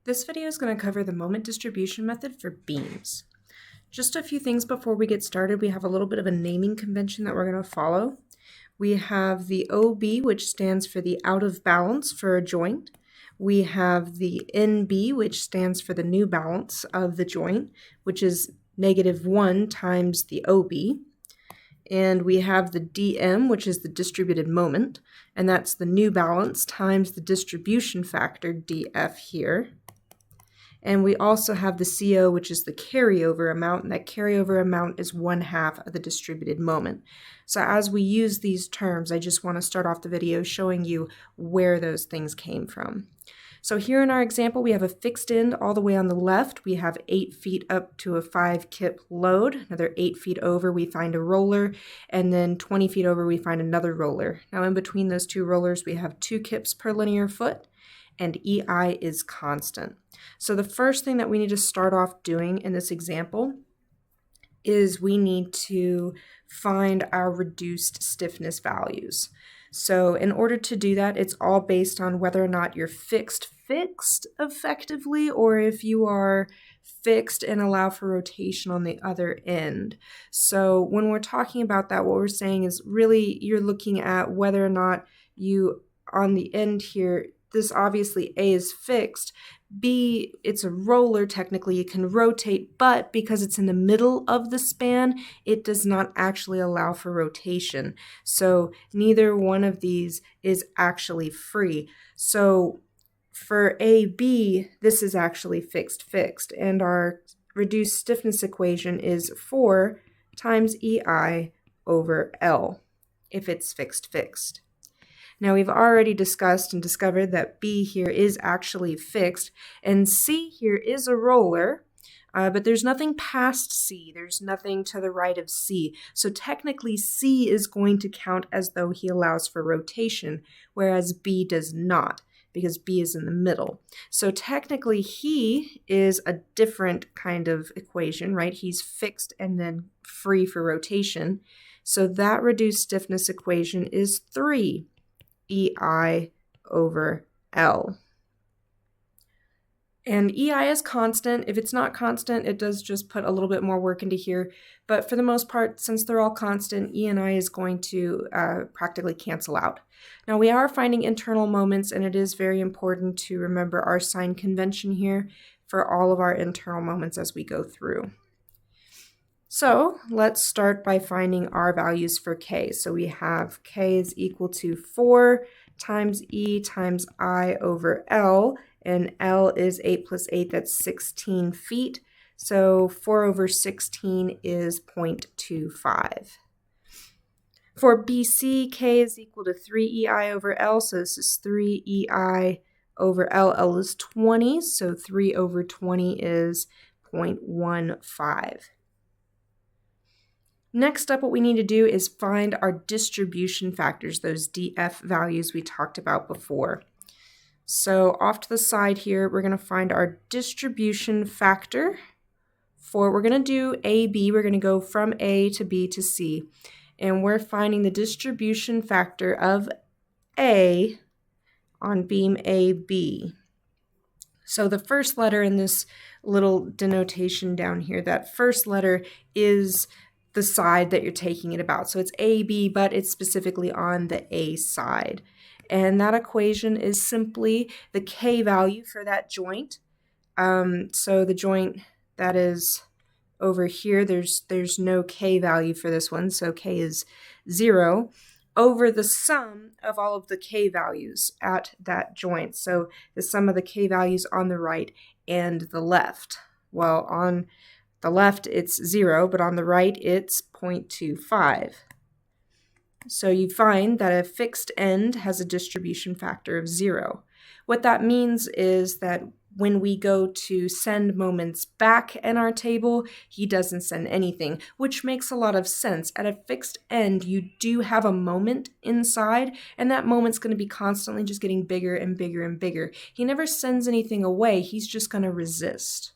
This video is going to cover the moment distribution method for beams. Just a few things before we get started. We have a little bit of a naming convention that we're going to follow. We have the OB, which stands for the out of balance for a joint. We have the NB, which stands for the new balance of the joint, which is -1 times the OB. And we have the dm, which is the distributed moment, and that's the new balance times the distribution factor, df here. And we also have the CO, which is the carryover amount, and that carryover amount is 1/2 of the distributed moment. So as we use these terms, I just want to start off the video showing you where those things came from. So here in our example, we have a fixed end all the way on the left. We have 8 feet up to a 5 kip load. Another 8 feet over, we find a roller, and then 20 feet over, we find another roller. Now in between those two rollers, we have 2 kips per linear foot, and EI is constant. So the first thing that we need to start off doing in this example is we need to find our reduced stiffness values. So in order to do that, it's all based on whether or not you're fixed effectively, or if you are fixed and allow for rotation on the other end. So when we're talking about that, what we're saying is really you're looking at whether or not you, on the end here, this obviously A is fixed, B, it's a roller, technically it can rotate, but because it's in the middle of the span, it does not actually allow for rotation. So neither one of these is actually free. So for AB, this is actually fixed, and our reduced stiffness equation is 4 times EI over L, if it's fixed. Now we've already discussed and discovered that B here is actually fixed, and C here is a roller, but there's nothing past C. There's nothing to the right of C. So technically C is going to count as though he allows for rotation, whereas B does not, because B is in the middle. So technically he is a different kind of equation, right? He's fixed and then free for rotation. So that reduced stiffness equation is 3 EI over L. And EI is constant. If it's not constant, it does just put a little bit more work into here. But for the most part, since they're all constant, E and I is going to practically cancel out. Now we are finding internal moments, and it is very important to remember our sign convention here for all of our internal moments as we go through. So let's start by finding our values for K. So we have K is equal to 4 times E times I over L, and L is 8 plus 8, that's 16 feet. So 4 over 16 is 0.25. For BC, K is equal to 3 EI over L, so this is 3 EI over L. L is 20, so 3 over 20 is 0.15. Next up, what we need to do is find our distribution factors, those DF values we talked about before. So off to the side here, we're going to find our distribution factor we're going to do AB. We're going to go from A to B to C. And we're finding the distribution factor of A on beam AB. So the first letter in this little denotation down here, that first letter is the side that you're taking it about. So it's AB, but it's specifically on the A side. And that equation is simply the K value for that joint. So the joint that is over here, there's no K value for this one, so K is 0, over the sum of all of the K values at that joint. So the sum of the K values on the right and the left. Well, on the left, it's 0, but on the right, it's 0.25. So you find that a fixed end has a distribution factor of 0. What that means is that when we go to send moments back in our table, he doesn't send anything, which makes a lot of sense. At a fixed end, you do have a moment inside, and that moment's going to be constantly just getting bigger and bigger and bigger. He never sends anything away. He's just going to resist.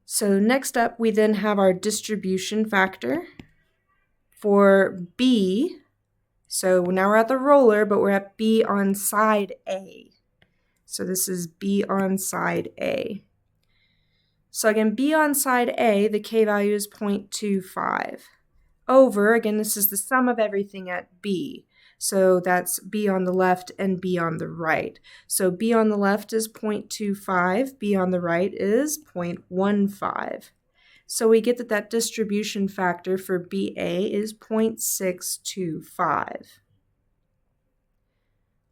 So next up, we then have our distribution factor for B. So now we're at the roller, but we're at B on side A. So this is B on side A. So again, B on side A, the K value is 0.25. Over, again, this is the sum of everything at B. So that's B on the left and B on the right. So B on the left is 0.25, B on the right is 0.15. So we get that that distribution factor for BA is 0.625.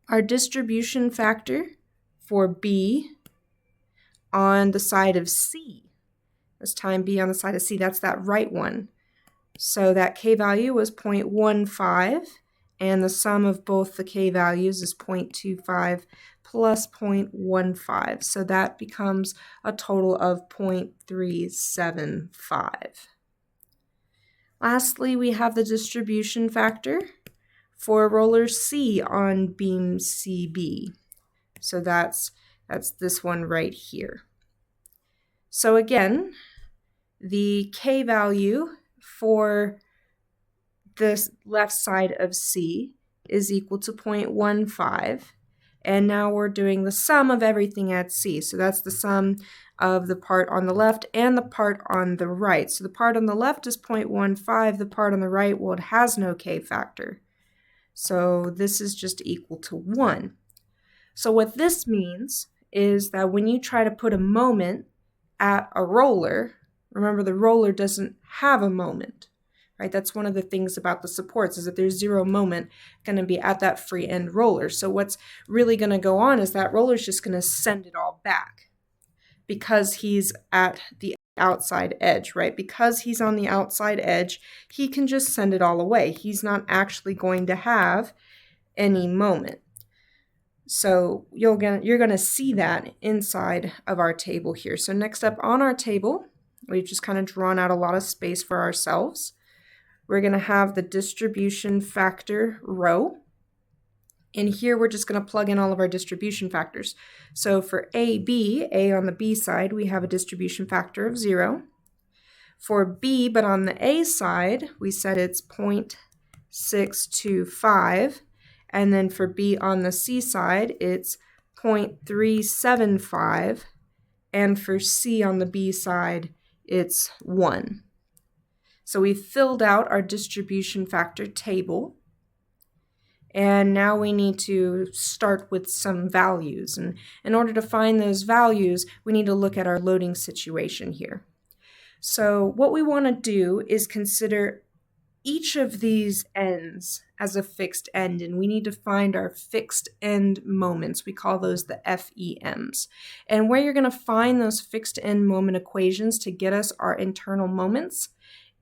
Our distribution factor for B on the side of C, this time B on the side of C, that's that right one. So that K value was 0.15, and the sum of both the K values is 0.25 plus 0.15. So that becomes a total of 0.375. Lastly, we have the distribution factor for roller C on beam CB. So that's this one right here. So again, the K value for this left side of C is equal to 0.15. And now we're doing the sum of everything at C. So that's the sum of the part on the left and the part on the right. So the part on the left is 0.15. The part on the right, well, it has no K factor. So this is just equal to 1. So what this means is that when you try to put a moment at a roller, remember the roller doesn't have a moment, right? That's one of the things about the supports is that there's zero moment going to be at that free end roller. So what's really going to go on is that roller's just going to send it all back because he's at the outside edge, right? Because he's on the outside edge, he can just send it all away. He's not actually going to have any moment. So you're going to see that inside of our table here. So next up on our table, we've just kind of drawn out a lot of space for ourselves. We're going to have the distribution factor row. And here we're just going to plug in all of our distribution factors. So for AB, A on the B side, we have a distribution factor of 0. For B, but on the A side, we said it's 0.625. And then for B on the C side, it's 0.375. And for C on the B side, it's 1. So we filled out our distribution factor table. And now we need to start with some values. And in order to find those values, we need to look at our loading situation here. So what we want to do is consider each of these ends as a fixed end, and we need to find our fixed end moments. We call those the FEMs. And where you're going to find those fixed end moment equations to get us our internal moments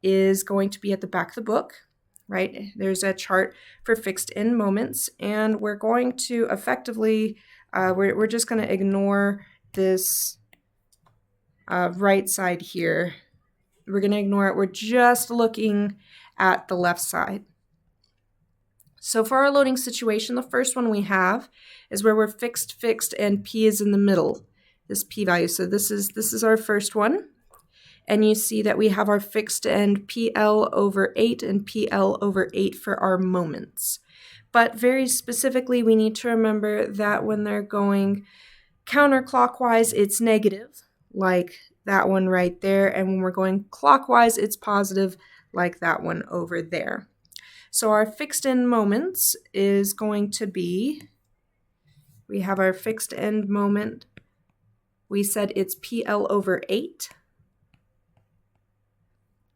is going to be at the back of the book, right? There's a chart for fixed end moments, and we're going to effectively, we're just going to ignore this right side here. We're going to ignore it. We're just looking at the left side. So for our loading situation, the first one we have is where we're fixed, and P is in the middle, this P value. So this is our first one. And you see that we have our fixed end PL over 8 and PL over 8 for our moments. But very specifically, we need to remember that when they're going counterclockwise, it's negative, like that one right there. And when we're going clockwise, it's positive, like that one over there. So our fixed end moments is going to be, we have our fixed end moment. We said it's PL over 8.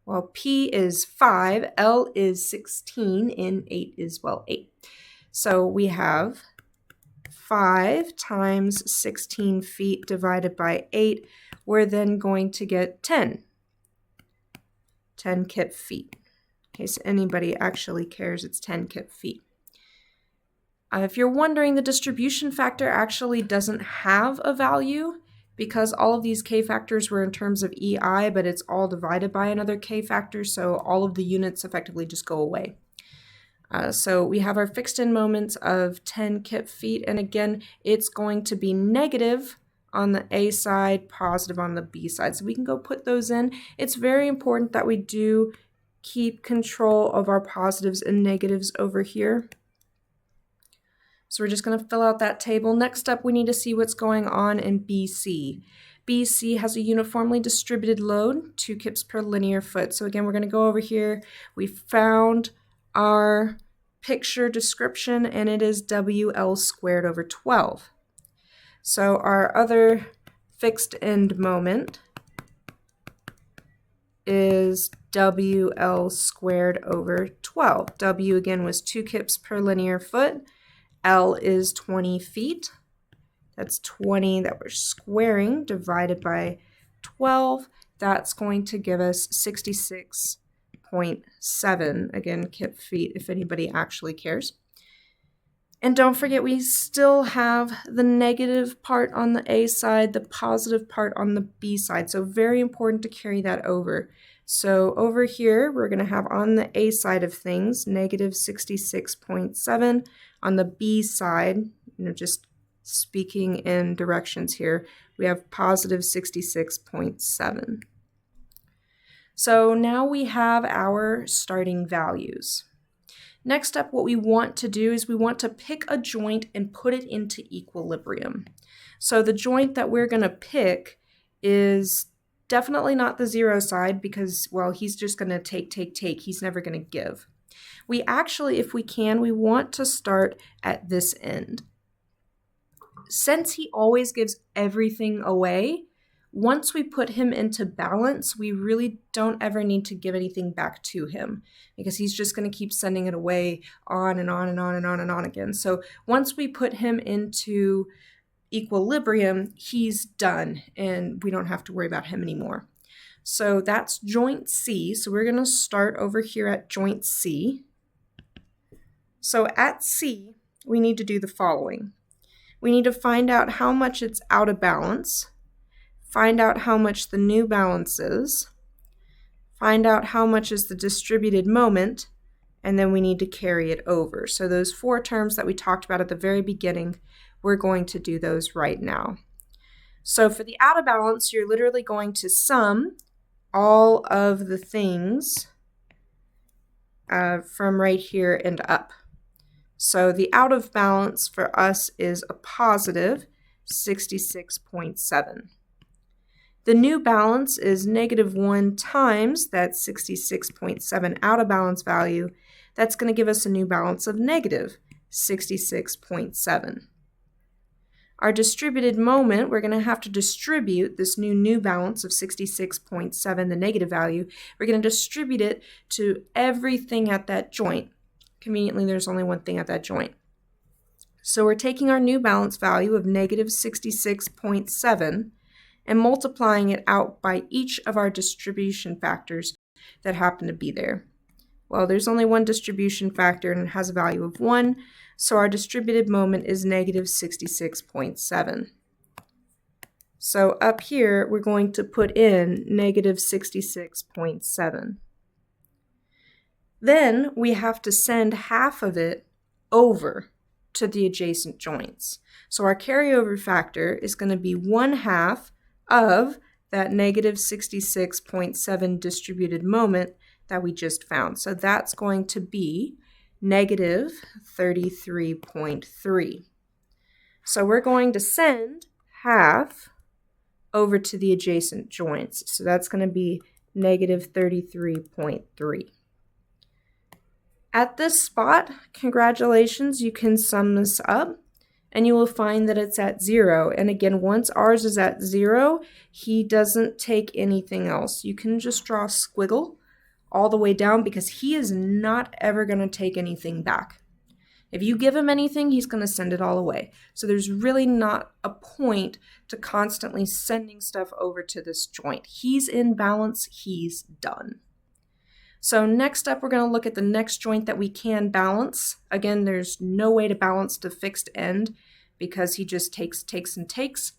Well, P is 5, L is 16, and 8 is, well, 8. So we have 5 times 16 feet divided by 8. We're then going to get 10 kip feet. In case anybody actually cares, it's 10 kip feet. If you're wondering, the distribution factor actually doesn't have a value because all of these K factors were in terms of EI, but it's all divided by another K factor, so all of the units effectively just go away. So we have our fixed end moments of 10 kip feet, and again, it's going to be negative on the A side, positive on the B side. So we can go put those in. It's very important that we do keep control of our positives and negatives over here. So we're just going to fill out that table. Next up, we need to see what's going on in BC. BC has a uniformly distributed load, 2 kips per linear foot. So again, we're going to go over here. We found our picture description, and it is WL squared over 12. So our other fixed end moment is WL squared over 12. W again was 2 kips per linear foot. L is 20 feet. That's 20 that we're squaring divided by 12. That's going to give us 66.7. Again, kip feet if anybody actually cares. And don't forget, we still have the negative part on the A side, the positive part on the B side. So very important to carry that over. So over here, we're going to have on the A side of things, negative 66.7. On the B side, just speaking in directions here, we have positive 66.7. So now we have our starting values. Next up, what we want to do is we want to pick a joint and put it into equilibrium. So the joint that we're going to pick is definitely not the 0 side because, well, he's just going to take. He's never going to give. We actually, if we can, we want to start at this end. Since he always gives everything away, once we put him into balance, we really don't ever need to give anything back to him because he's just going to keep sending it away on and on and on and on and on again. So once we put him into equilibrium, he's done and we don't have to worry about him anymore. So that's joint C. So we're going to start over here at joint C. So at C, we need to do the following. We need to find out how much it's out of balance, find out how much the new balance is, find out how much is the distributed moment, and then we need to carry it over. So those 4 terms that we talked about at the very beginning, we're going to do those right now. So for the out of balance, you're literally going to sum all of the things from right here and up. So the out of balance for us is a positive 66.7. The new balance is -1 times that 66.7 out of balance value. That's going to give us a new balance of -66.7. Our distributed moment, we're going to have to distribute this new balance of 66.7, the negative value. We're going to distribute it to everything at that joint. Conveniently, there's only one thing at that joint. So we're taking our new balance value of -66.7 and multiplying it out by each of our distribution factors that happen to be there. Well, there's only one distribution factor and it has a value of 1, so our distributed moment is -66.7. So up here, we're going to put in -66.7. Then we have to send half of it over to the adjacent joints. So our carryover factor is going to be 1/2 of that -66.7 distributed moment that we just found. So that's going to be -33.3. So we're going to send half over to the adjacent joints. So that's going to be -33.3. At this spot, congratulations, you can sum this up and you will find that it's at 0. And again, once ours is at 0, he doesn't take anything else. You can just draw a squiggle all the way down because he is not ever going to take anything back. If you give him anything, he's going to send it all away. So there's really not a point to constantly sending stuff over to this joint. He's in balance, he's done. So next up, we're going to look at the next joint that we can balance. Again, there's no way to balance the fixed end because he just takes, and takes.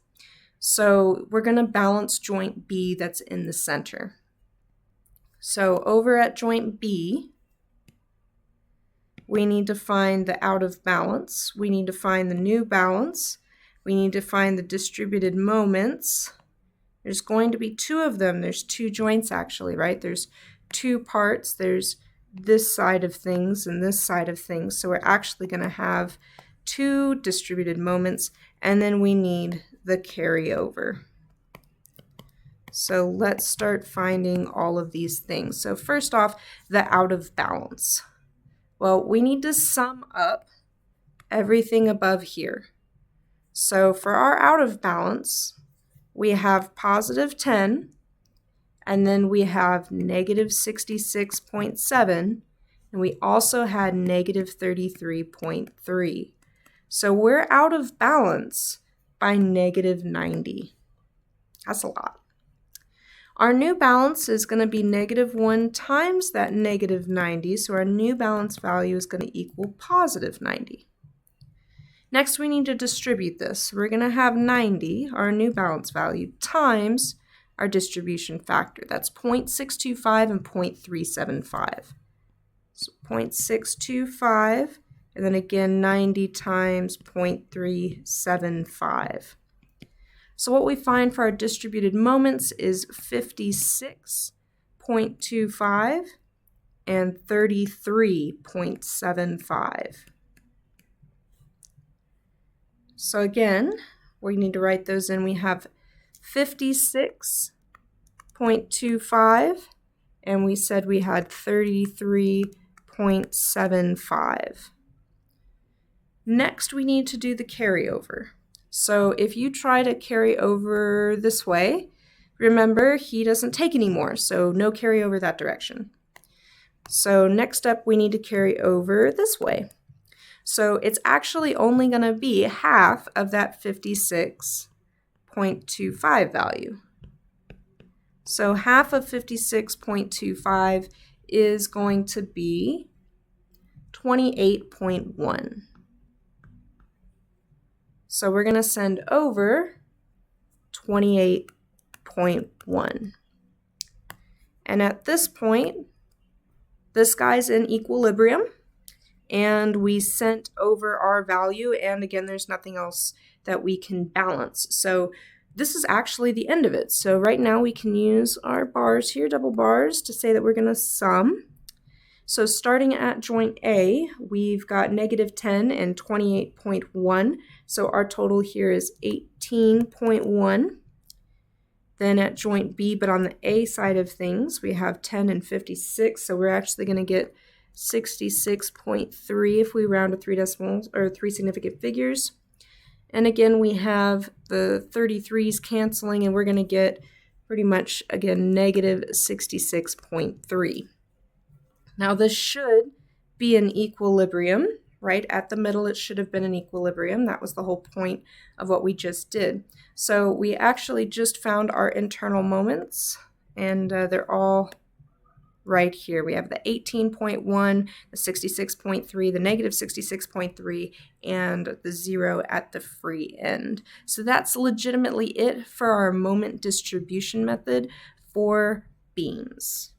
So we're going to balance joint B that's in the center. So over at joint B, we need to find the out of balance. We need to find the new balance. We need to find the distributed moments. There's going to be 2 of them. There's 2 joints actually, right? There's 2 parts. There's this side of things and this side of things. So we're actually going to have 2 distributed moments, and then we need the carryover. So let's start finding all of these things. So first off, the out of balance. Well, we need to sum up everything above here. So for our out of balance, we have positive 10, and then we have negative 66.7, and we also had negative 33.3. So we're out of balance by negative 90. That's a lot. Our new balance is going to be negative 1 times that negative 90, so our new balance value is going to equal positive 90. Next, we need to distribute this. We're going to have 90, our new balance value, times our distribution factor. That's 0.625 and 0.375. So 0.625, and then again 90 times 0.375. So what we find for our distributed moments is 56.25 and 33.75. So again, we need to write those in. We have 56.25, and we said we had 33.75. Next, we need to do the carryover. So if you try to carry over this way, remember he doesn't take anymore, so no carryover that direction. So next up, we need to carry over this way. So it's actually only going to be half of that 56.25 value. So half of 56.25 is going to be 28.1. So we're going to send over 28.1. And at this point, this guy's in equilibrium, and we sent over our value, and again, there's nothing else that we can balance. So this is actually the end of it. So right now we can use our bars here, double bars, to say that we're going to sum. So starting at joint A, we've got negative 10 and 28.1. So our total here is 18.1. Then at joint B, but on the A side of things, we have 10 and 56. So we're actually going to get 66.3 if we round to 3 decimals or 3 significant figures. And again, we have the 33s canceling, and we're going to get pretty much, again, negative 66.3. Now this should be an equilibrium, right? At the middle it should have been an equilibrium. That was the whole point of what we just did. So we actually just found our internal moments, and they're all right here. We have the 18.1, the 66.3, the negative 66.3, and the 0 at the free end. So that's legitimately it for our moment distribution method for beams.